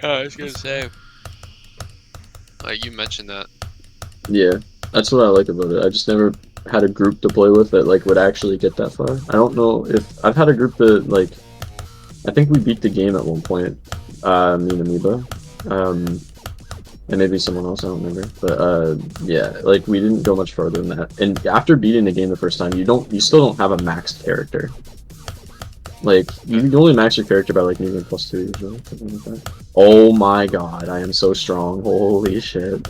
I was gonna say, like you mentioned that. Yeah, that's what I like about it. I just never had a group to play with that like would actually get that far. I don't know if I've had a group that like I think we beat the game at one point. Me and Amoeba. And maybe someone else, I don't remember. But yeah, like we didn't go much further than that. And after beating the game the first time, you still don't have a maxed character. Like you can only max your character by like maybe +2 usually, something like that. Oh my god, I am so strong. Holy shit.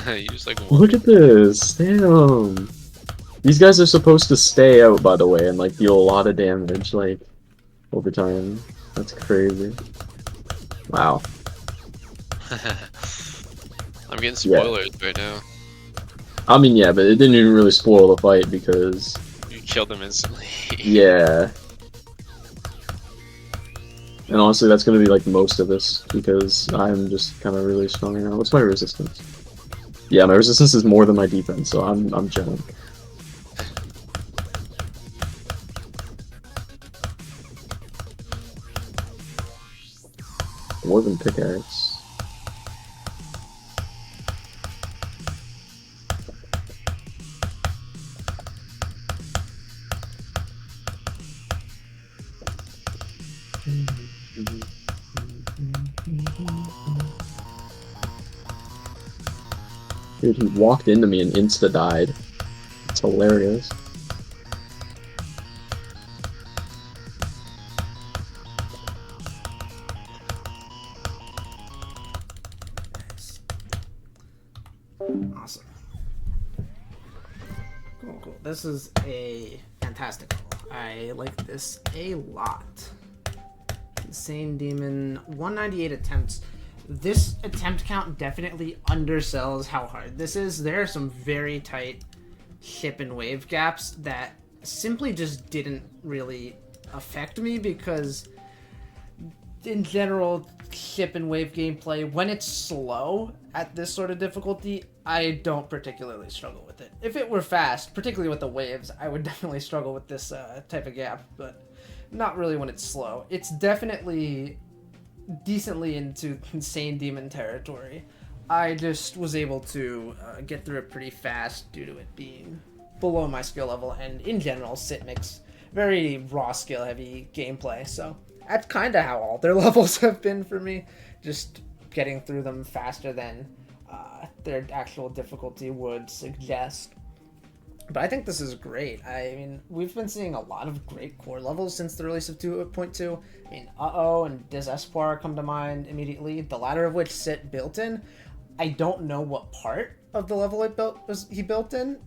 You just like one. Look at this. Damn. These guys are supposed to stay out, by the way, and like deal a lot of damage, like over time. That's crazy. Wow. I'm getting Yeah. spoilers right now. I mean, yeah, but it didn't even really spoil the fight because, You killed him instantly. yeah. And honestly, that's gonna be like most of this because I'm just kind of really strong right now. What's my resistance? Yeah, my resistance is more than my defense, so I'm chilling. More than pickaxe. Dude, he walked into me and insta died. It's hilarious. Awesome. Cool, cool. This is a fantastic level. I like this a lot. Insane Demon, 198 attempts. This attempt count definitely undersells how hard this is. There are some very tight ship and wave gaps that simply just didn't really affect me because in general, ship and wave gameplay, when it's slow at this sort of difficulty, I don't particularly struggle with it. If it were fast, particularly with the waves, I would definitely struggle with this type of gap, but not really when it's slow. It's definitely decently into Insane Demon territory. I just was able to get through it pretty fast due to it being below my skill level, and in general, sscyt makes very raw skill heavy gameplay, so that's kind of how all their levels have been for me, just getting through them faster than their actual difficulty would suggest. But I think this is great. I mean, we've been seeing a lot of great core levels since the release of 2.2. I mean, Uh-Oh and Des Espoir come to mind immediately, the latter of which sscyt built in. I don't know what part of the level he built in,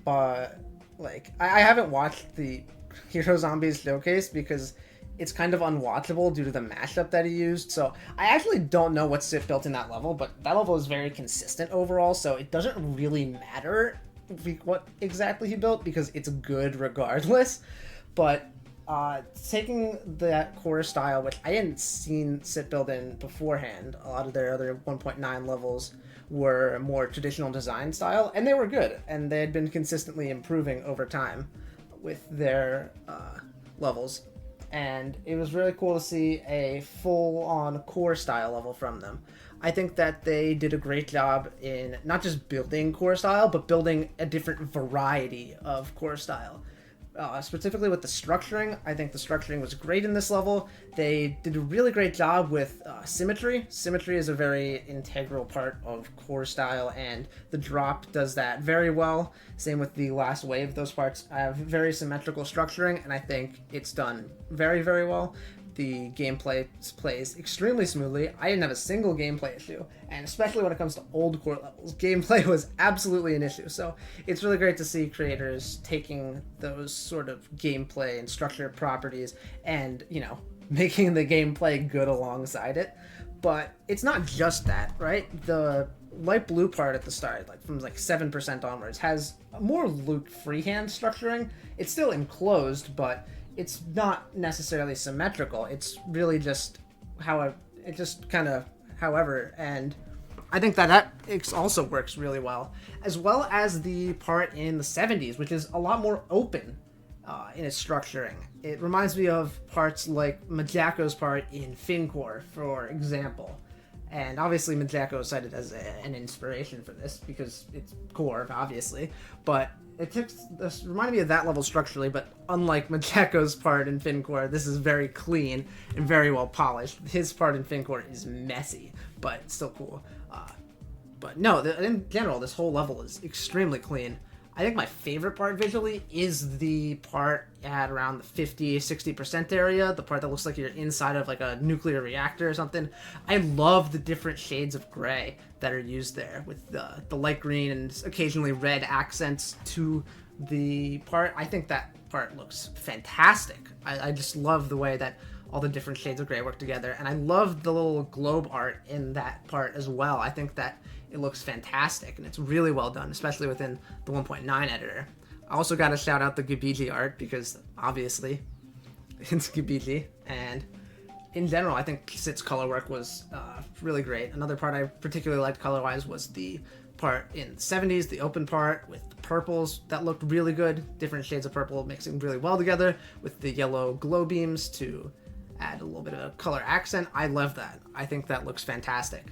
but like I haven't watched the Hero Zombies showcase because it's kind of unwatchable due to the mashup that he used. So I actually don't know what sscyt built in that level, but that level is very consistent overall, so it doesn't really matter what exactly he built because it's good regardless. But taking that core style, which I hadn't seen sscyt build in beforehand, a lot of their other 1.9 levels were more traditional design style, and they were good, and they had been consistently improving over time with their levels. And it was really cool to see a full-on core style level from them. I think that they did a great job in not just building core style, but building a different variety of core style. Specifically with the structuring, I think the structuring was great in this level. They did a really great job with symmetry. Symmetry is a very integral part of core style, and the drop does that very well. Same with the last wave. Those parts have very symmetrical structuring, and I think it's done very, very well. The gameplay plays extremely smoothly. I didn't have a single gameplay issue, and especially when it comes to old core levels, gameplay was absolutely an issue. So it's really great to see creators taking those sort of gameplay and structure properties and, you know, making the gameplay good alongside it. But it's not just that, right? The light blue part at the start, like from like 7% onwards, has more loot freehand structuring. It's still enclosed, but it's not necessarily symmetrical. It's really just how it just kind of however, and I think that also works really well as the part in the 70s, which is a lot more open in its structuring. It reminds me of parts like Majako's part in Fincore, for example. And obviously Majako is cited as an inspiration for this because it's core, obviously. But it this reminded me of that level structurally, but unlike Majako's part in Fincore, this is very clean and very well polished. His part in Fincore is messy, but still cool. But no, in general, this whole level is extremely clean. I think my favorite part visually is the part at around the 50-60% area, the part that looks like you're inside of like a nuclear reactor or something. I love the different shades of gray that are used there with the light green and occasionally red accents to the part. I think that part looks fantastic. I just love the way that all the different shades of gray work together, and I love the little globe art in that part as well. I think that it looks fantastic, and it's really well done, especially within the 1.9 editor. I also got to shout out the Gabiji art, because obviously it's Gabiji, and in general, I think sscyt's color work was really great. Another part I particularly liked color-wise was the part in the 70s, the open part with the purples. That looked really good. Different shades of purple mixing really well together with the yellow glow beams to add a little bit of a color accent. I love that. I think that looks fantastic.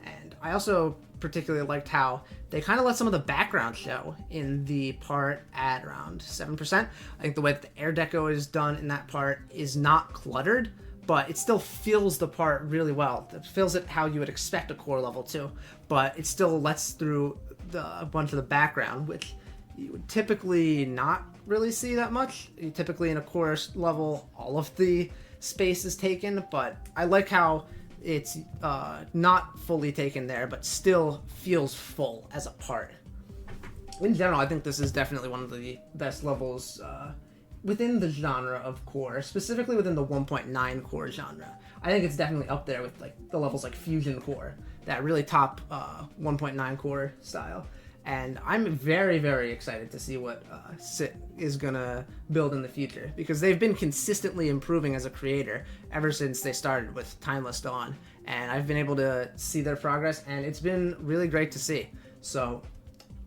And I also particularly liked how they kind of let some of the background show in the part at around 7%. I think the way that the air deco is done in that part is not cluttered, but it still feels the part really well. It feels it how you would expect a core level to, but it still lets through a bunch of the background, which you would typically not really see that much. Typically in a core level, all of the space is taken, but I like how it's not fully taken there, but still feels full as a part. In general, I think this is definitely one of the best levels within the genre of core, specifically within the 1.9 core genre. I think it's definitely up there with like the levels like Fusion Core, that really top 1.9 core style. And I'm very, very excited to see what sscyt is gonna build in the future, because they've been consistently improving as a creator ever since they started with Timeless Dawn, and I've been able to see their progress, and it's been really great to see. So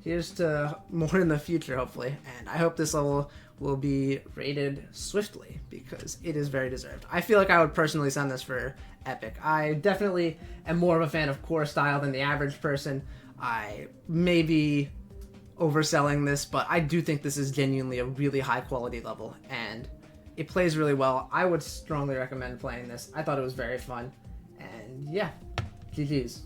here's to more in the future, hopefully, and I hope this level will be rated swiftly, because it is very deserved. I feel like I would personally send this for Epic. I definitely am more of a fan of core style than the average person. I may be overselling this, but I do think this is genuinely a really high quality level, and it plays really well. I would strongly recommend playing this. I thought it was very fun, and yeah, GG's.